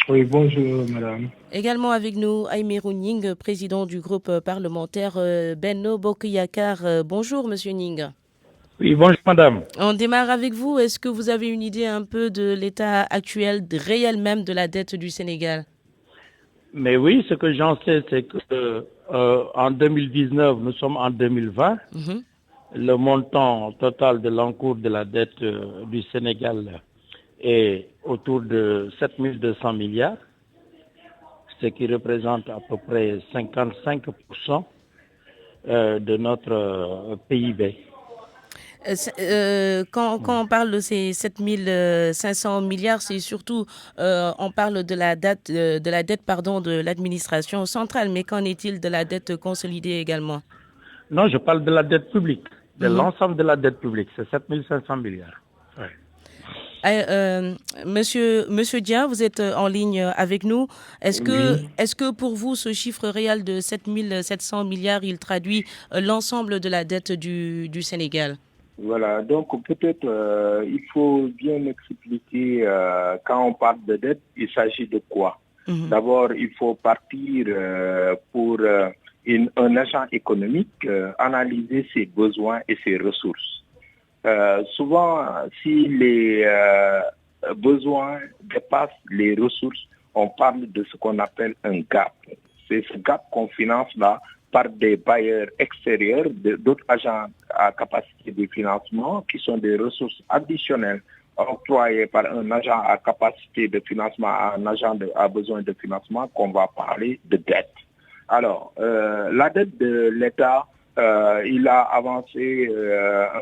Oui, bonjour madame. Également avec nous, Aïmirou Ning, président du groupe parlementaire Benno Bokk Yakaar. Bonjour, monsieur Ning. Oui, bonjour madame. On démarre avec vous. Est-ce que vous avez une idée un peu de l'état actuel, réel même de la dette du Sénégal? Mais oui, ce que j'en sais, c'est que en 2019, nous sommes en 2020. Mhm. Le montant total de l'encours de la dette du Sénégal est autour de 7200 milliards, ce qui représente à peu près 55% de notre PIB. Quand on parle de ces 7500 milliards, c'est surtout, on parle de la dette pardon, de l'administration centrale. Mais qu'en est-il de la dette consolidée également? Non, je parle de la dette publique, de Mhm. l'ensemble de la dette publique, c'est 7500 milliards. Ouais. Monsieur Dia, vous êtes en ligne avec nous. Oui. Est-ce que pour vous, ce chiffre réel de 7700 milliards, il traduit l'ensemble de la dette du Sénégal? Voilà, donc peut-être il faut bien expliquer quand on parle de dette, il s'agit de quoi? Mhm. D'abord, il faut partir pour un agent économique, analyser ses besoins et ses ressources. Souvent, si les besoins dépassent les ressources, on parle de ce qu'on appelle un gap. C'est ce gap qu'on finance là par des bailleurs extérieurs, d'autres agents à capacité de financement qui sont des ressources additionnelles octroyées par un agent à capacité de financement à un agent à besoin de financement qu'on va parler de dette. Alors, la dette de l'État, il a avancé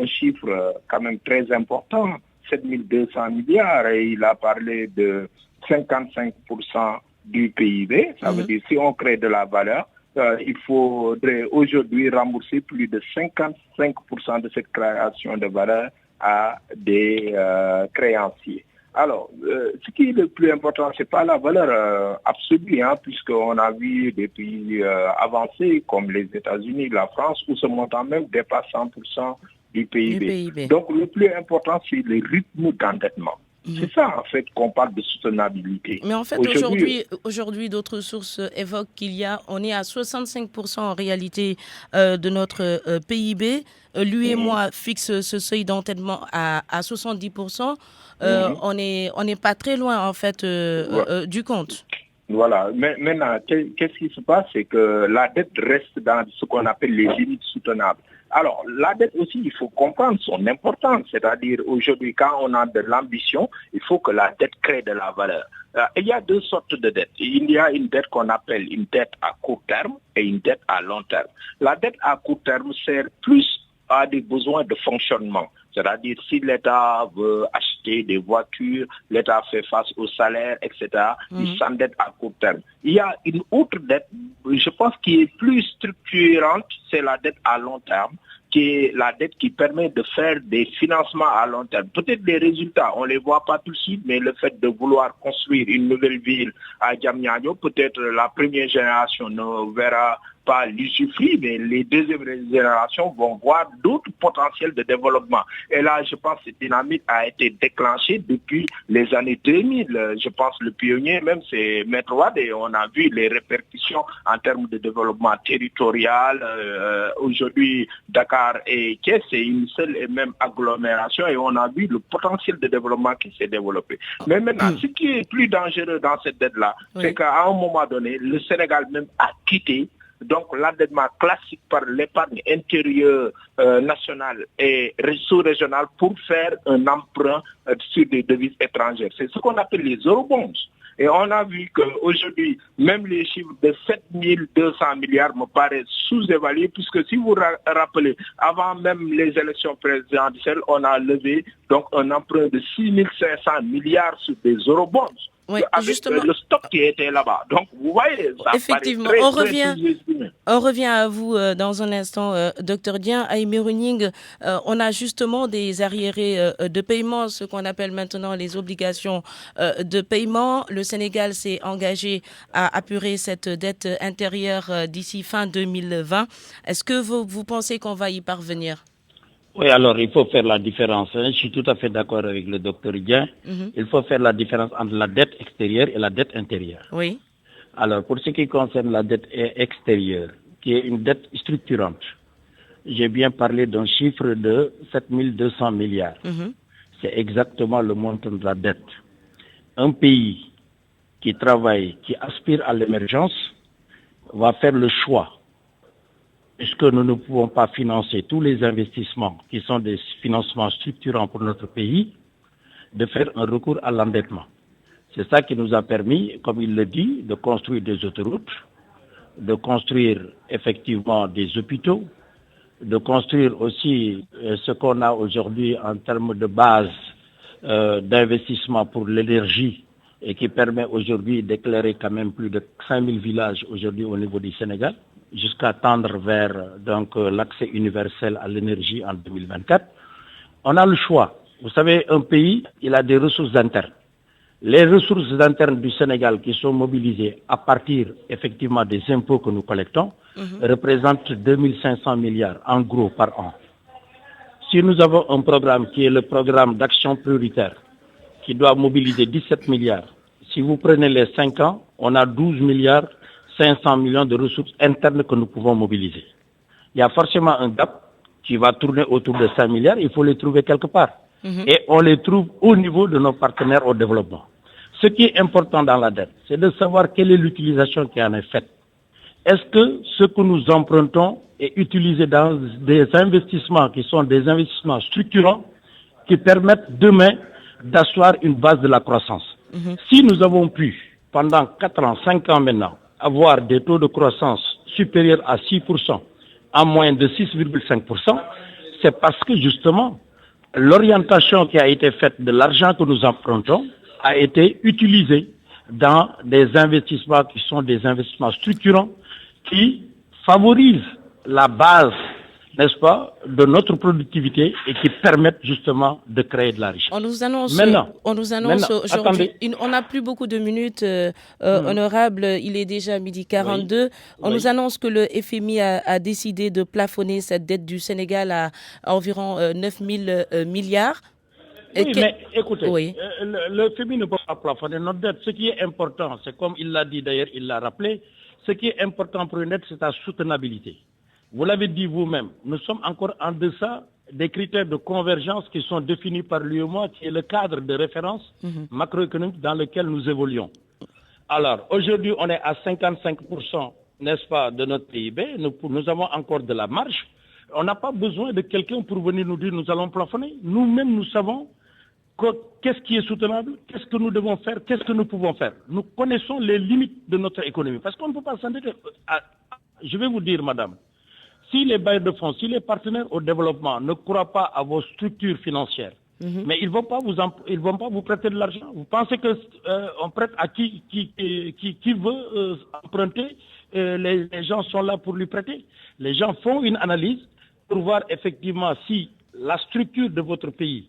un chiffre quand même très important, 7200 milliards, et il a parlé de 55% du PIB. Ça veut Mhm. dire si on crée de la valeur, il faudrait aujourd'hui rembourser plus de 55% de cette création de valeur à des créanciers. Alors, ce qui est le plus important, c'est pas la valeur absolue, hein, puisqu'on a vu des pays avancés comme les États-Unis, la France, où ce montant même dépasse 100% du Du PIB. PIB. Donc, le plus important, c'est le rythme d'endettement. Mhm. C'est ça, en fait, qu'on parle de soutenabilité. Mais en fait, Aujourd'hui, aujourd'hui, d'autres sources évoquent on est à 65% en réalité de notre PIB. Lui et mhm, moi fixe ce seuil d'endettement à 70%. mhm, On n'est pas très loin en fait du compte. voilà. Mais maintenant, qu'est-ce qui se passe? C'est que la dette reste dans ce qu'on appelle les limites soutenables. Alors, la dette aussi, il faut comprendre son importance. C'est-à-dire, aujourd'hui, quand on a de l'ambition, il faut que la dette crée de la valeur. Il y a deux sortes de dettes. Il y a une dette qu'on appelle une dette à court terme et une dette à long terme. La dette à court terme sert plus à des besoins de fonctionnement. C'est-à-dire, si l'État veut acheter des voitures, l'État fait face au salaire, etc., il Mhm. s'endette à court terme. Il y a une autre dette, je pense, qui est plus structurante, c'est la dette à long terme, qui est la dette qui permet de faire des financements à long terme. Peut-être les résultats, on ne les voit pas tout de suite, mais le fait de vouloir construire une nouvelle ville à Diamniadio, peut-être la première génération ne verra pas l'usufruit, mais les deuxièmes générations vont voir d'autres potentiels de développement. Et là, je pense que cette dynamique a été déclenchée depuis les années 2000. Je pense que le pionnier même, c'est Maître Wade, et on a vu les répercussions en termes de développement territorial. Aujourd'hui, Dakar et Thiès, c'est une seule et même agglomération, et on a vu le potentiel de développement qui s'est développé. Mais maintenant, ce qui est plus dangereux dans cette dette-là, c'est Oui. qu'à un moment donné, le Sénégal même a quitté donc l'endettement classique par l'épargne intérieure nationale et sous-régionale pour faire un emprunt sur des devises étrangères. C'est ce qu'on appelle les eurobonds. Et on a vu qu'aujourd'hui, même les chiffres de 7200 milliards me paraissent sous-évalués, puisque si vous rappelez, avant même les élections présidentielles, on a levé donc un emprunt de 6500 milliards sur des eurobonds, Oui, avec justement, le stock qui était là-bas. Donc, vous voyez, ça paraît effectivement, très, très sous-estimé. on revient à vous dans un instant, Dr Dien. Aïmirou Ning, on a justement des arriérés de paiement, ce qu'on appelle maintenant les obligations de paiement. Le Sénégal s'est engagé à apurer cette dette intérieure d'ici fin 2020. Est-ce que vous pensez qu'on va y parvenir? Oui, alors il faut faire la différence. Je suis tout à fait d'accord avec le docteur Dien. Il faut faire la différence entre la dette extérieure et la dette intérieure. Oui. Alors, pour ce qui concerne la dette extérieure, qui est une dette structurante, j'ai bien parlé d'un chiffre de 7200 milliards. C'est exactement le montant de la dette. Un pays qui travaille, qui aspire à l'émergence, va faire le choix, puisque nous ne pouvons pas financer tous les investissements qui sont des financements structurants pour notre pays, de faire un recours à l'endettement. C'est ça qui nous a permis, comme il le dit, de construire des autoroutes, de construire effectivement des hôpitaux, de construire aussi ce qu'on a aujourd'hui en termes de base d'investissement pour l'énergie et qui permet aujourd'hui d'éclairer quand même plus de 5000 villages aujourd'hui au niveau du Sénégal, jusqu'à tendre vers donc l'accès universel à l'énergie en 2024. On a le choix. Vous savez, un pays, il a des ressources internes. Les ressources internes du Sénégal qui sont mobilisées à partir effectivement des impôts que nous collectons représentent 2500 milliards en gros par an. Si nous avons un programme qui est le programme d'action prioritaire qui doit mobiliser 17 milliards, si vous prenez les 5 ans, on a 12 milliards 500 millions de ressources internes que nous pouvons mobiliser. Il y a forcément un gap qui va tourner autour de 5 milliards, il faut les trouver quelque part. Et on les trouve au niveau de nos partenaires au développement. Ce qui est important dans la dette, c'est de savoir quelle est l'utilisation qui en est faite. Est-ce que ce que nous empruntons est utilisé dans des investissements qui sont des investissements structurants qui permettent demain d'asseoir une base de la croissance? Si nous avons pu, pendant 4 ans, 5 ans maintenant, avoir des taux de croissance supérieurs à 6%, en moins de 6,5%, c'est parce que justement, l'orientation qui a été faite de l'argent que nous empruntons a été utilisée dans des investissements qui sont des investissements structurants qui favorisent la base, n'est-ce pas, de notre productivité et qui permettent justement de créer de la richesse. On nous annonce aujourd'hui, on n'a plus beaucoup de minutes, honorable, il est déjà 12h42. On nous annonce que le FMI a décidé de plafonner cette dette du Sénégal à environ 9 000 milliards. Mais écoutez, le FMI ne peut pas plafonner notre dette. Ce qui est important, c'est comme il l'a dit d'ailleurs, il l'a rappelé, ce qui est important pour une dette, c'est sa soutenabilité. Vous l'avez dit vous-même, nous sommes encore en deçà des critères de convergence qui sont définis par l'UEMOA, qui est le cadre de référence macroéconomique dans lequel nous évoluons. Alors, aujourd'hui, on est à 55%, n'est-ce pas, de notre PIB. Nous avons encore de la marge. On n'a pas besoin de quelqu'un pour venir nous dire nous allons plafonner. Nous-mêmes, nous savons qu'est-ce qui est soutenable, qu'est-ce que nous devons faire, qu'est-ce que nous pouvons faire. Nous connaissons les limites de notre économie. Parce qu'on ne peut pas s'endetter. Je vais vous dire, madame, si les bailleurs de fonds, si les partenaires au développement ne croient pas à vos structures financières, mais ils vont pas vous prêter de l'argent. Vous pensez que on prête à qui veut emprunter? Les gens sont là pour lui prêter. Les gens font une analyse pour voir effectivement si la structure de votre pays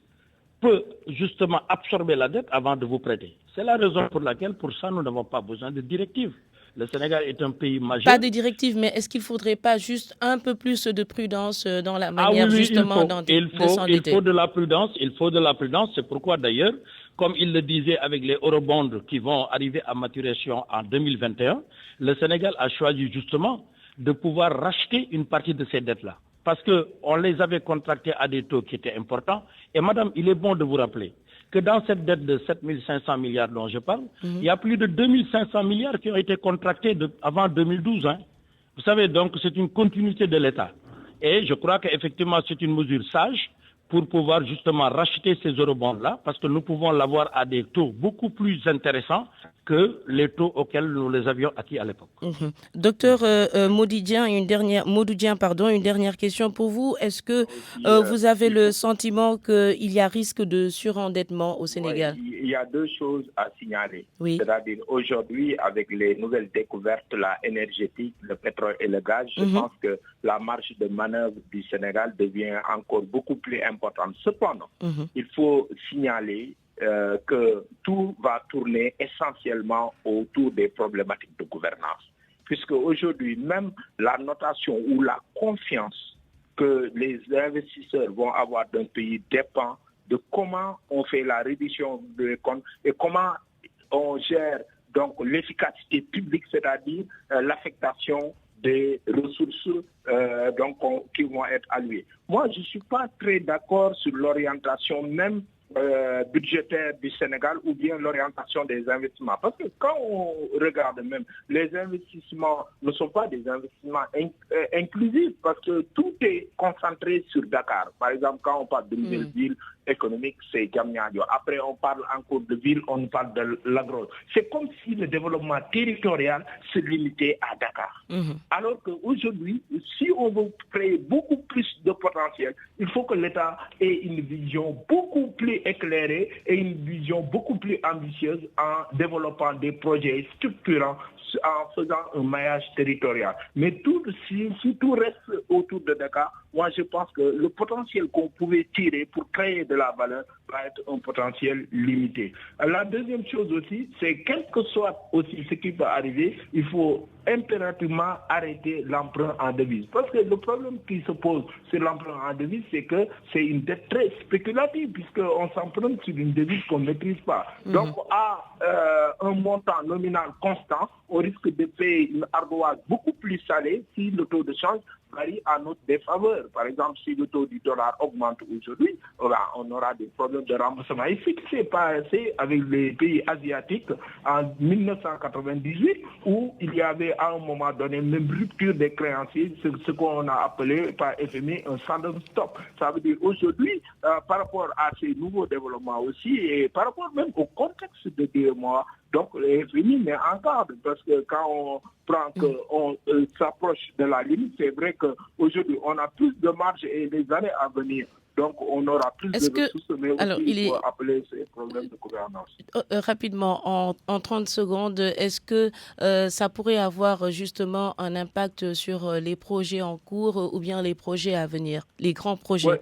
peut justement absorber la dette avant de vous prêter. C'est la raison pour laquelle, pour ça, nous n'avons pas besoin de directives. Le Sénégal est un pays majeur. Pas de directives, mais est-ce qu'il ne faudrait pas juste un peu plus de prudence dans la manière justement de s'endetter? Il faut de la prudence, c'est pourquoi d'ailleurs, comme il le disait avec les eurobonds qui vont arriver à maturation en 2021, le Sénégal a choisi justement de pouvoir racheter une partie de ces dettes-là. Parce qu'on les avait contractées à des taux qui étaient importants. Et madame, il est bon de vous rappeler que dans cette dette de 7 500 milliards dont je parle, il y a plus de 2 500 milliards qui ont été contractés avant 2012. Vous savez, donc c'est une continuité de l'État. Et je crois qu'effectivement c'est une mesure sage pour pouvoir justement racheter ces eurobonds-là, parce que nous pouvons l'avoir à des taux beaucoup plus intéressants que les taux auxquels nous les avions acquis à l'époque. Docteur Modou-Dieng, une dernière question pour vous. Est-ce que vous avez le sentiment qu'il y a risque de surendettement au Sénégal? Oui, il y a deux choses à signaler. Oui. C'est-à-dire aujourd'hui, avec les nouvelles découvertes, la énergétique, le pétrole et le gaz, je pense que la marge de manœuvre du Sénégal devient encore beaucoup plus importante. Cependant, il faut signaler que tout va tourner essentiellement autour des problématiques de gouvernance. Puisque aujourd'hui, même la notation ou la confiance que les investisseurs vont avoir d'un pays dépend de comment on fait la réduction de comptes et comment on gère donc l'efficacité publique, c'est-à-dire l'affectation des ressources qui vont être allouées. Moi, je ne suis pas très d'accord sur l'orientation même budgétaire du Sénégal ou bien l'orientation des investissements. Parce que quand on regarde même, les investissements ne sont pas des investissements inclusifs parce que tout est concentré sur Dakar. Par exemple, quand on parle de nouvelles villes économiques, c'est Diamniadio. Après, on parle encore de ville, on parle de l'agro. C'est comme si le développement territorial se limitait à Dakar. Alors qu'aujourd'hui, si on veut créer beaucoup plus de potentiel, il faut que l'État ait une vision beaucoup plus éclairée et une vision beaucoup plus ambitieuse en développant des projets structurants, en faisant un maillage territorial. Mais si tout reste autour de Dakar, moi je pense que le potentiel qu'on pouvait tirer pour créer de la valeur va être un potentiel limité. La deuxième chose aussi, c'est quel que soit aussi ce qui peut arriver, il faut impérativement arrêter l'emprunt en devise. Parce que le problème qui se pose sur l'emprunt en devise, c'est que c'est une dette très spéculative puisqu'on s'emprunte sur une devise qu'on ne maîtrise pas. Donc à un montant nominal constant, on risque de payer une ardoise beaucoup plus salée si le taux de change varie à notre défaveur. Par exemple, si le taux du dollar augmente aujourd'hui, on aura des problèmes de remboursement. Et ce qui s'est passé avec les pays asiatiques en 1998, où il y avait à un moment donné même rupture des créanciers, ce qu'on a appelé par FMI un sudden stop. Ça veut dire aujourd'hui, par rapport à ces nouveaux développements aussi, et par rapport même au contexte de 2 mois, donc le FMI met en garde parce que quand on prend qu'on s'approche de la limite, c'est vrai qu'aujourd'hui on a plus de marge et les années à venir. Donc, on aura plus de ressources, mais aussi il faut appeler ces problèmes de gouvernance. Rapidement, en 30 secondes, est-ce que ça pourrait avoir justement un impact sur les projets en cours ou bien les projets à venir, les grands projets? Ouais.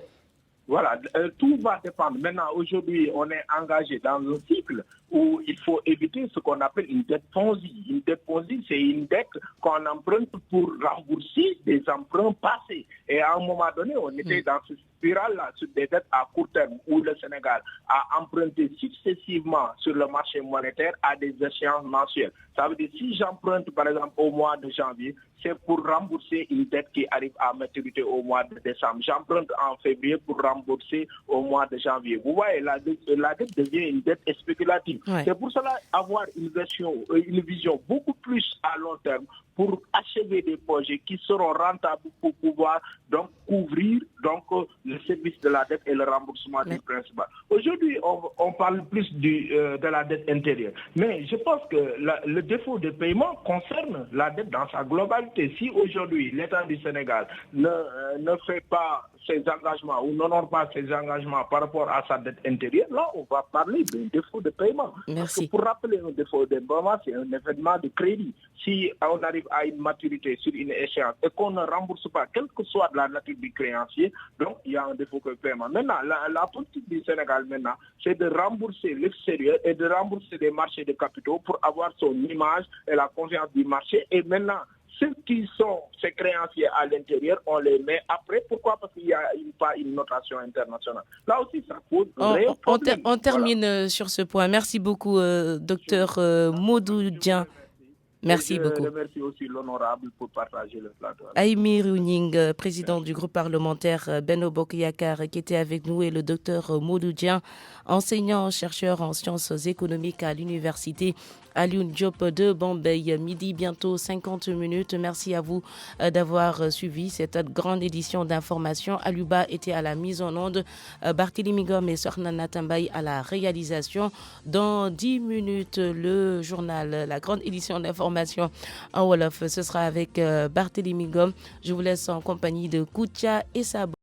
Voilà, tout va dépendre. Maintenant, aujourd'hui, on est engagé dans un cycle où il faut éviter ce qu'on appelle une dette Ponzi. Une dette Ponzi, c'est une dette qu'on emprunte pour rembourser des emprunts passés. Et à un moment donné, on était dans ce spirale-là sur des dettes à court terme où le Sénégal a emprunté successivement sur le marché monétaire à des échéances mensuelles. Ça veut dire si j'emprunte par exemple au mois de janvier, c'est pour rembourser une dette qui arrive à maturité au mois de décembre. J'emprunte en février pour rembourser au mois de janvier. Vous voyez, la dette devient une dette spéculative. Ouais. C'est pour cela avoir une vision beaucoup plus à long terme pour achever des projets qui seront rentables pour pouvoir donc couvrir le service de la dette et le remboursement du principal. Aujourd'hui, on parle plus de la dette intérieure. Mais je pense que le défaut de paiement concerne la dette dans sa globalité. Si aujourd'hui, l'État du Sénégal ne fait pas ses engagements ou n'honore pas ses engagements par rapport à sa dette intérieure, là, on va parler d'un défaut de paiement. Merci. Parce que pour rappeler un défaut de paiement, c'est un événement de crédit. Si on arrive à une maturité sur une échéance et qu'on ne rembourse pas, quelle que soit la nature du créancier, donc il y a un défaut de paiement. Maintenant, la politique du Sénégal maintenant, c'est de rembourser l'extérieur et de rembourser des marchés de capitaux pour avoir son image et la confiance du marché. Et maintenant, ceux qui sont ces créanciers à l'intérieur, on les met après. Pourquoi? Parce qu'il n'y a pas une notation internationale. Là aussi, ça pose un réel problème. On termine sur ce point. Merci beaucoup, docteur Modou Dieng. Merci beaucoup. Je remercie aussi l'honorable pour partager le plateau. Aymérou président du groupe parlementaire Benno Bokk Yakaar, qui était avec nous, et le docteur Modou Dieng, enseignant-chercheur en sciences économiques à l'université Alioune Diop de Bombay. Midi, bientôt 50 minutes. Merci à vous d'avoir suivi cette grande édition d'information. Aluba était à la mise en onde, Barthélémy Ngom et Sokhna Natambay à la réalisation. Dans 10 minutes, le journal, la grande édition d'information en Wolof, ce sera avec Barthélémy Ngom. Je vous laisse en compagnie de Koutia et Sabo.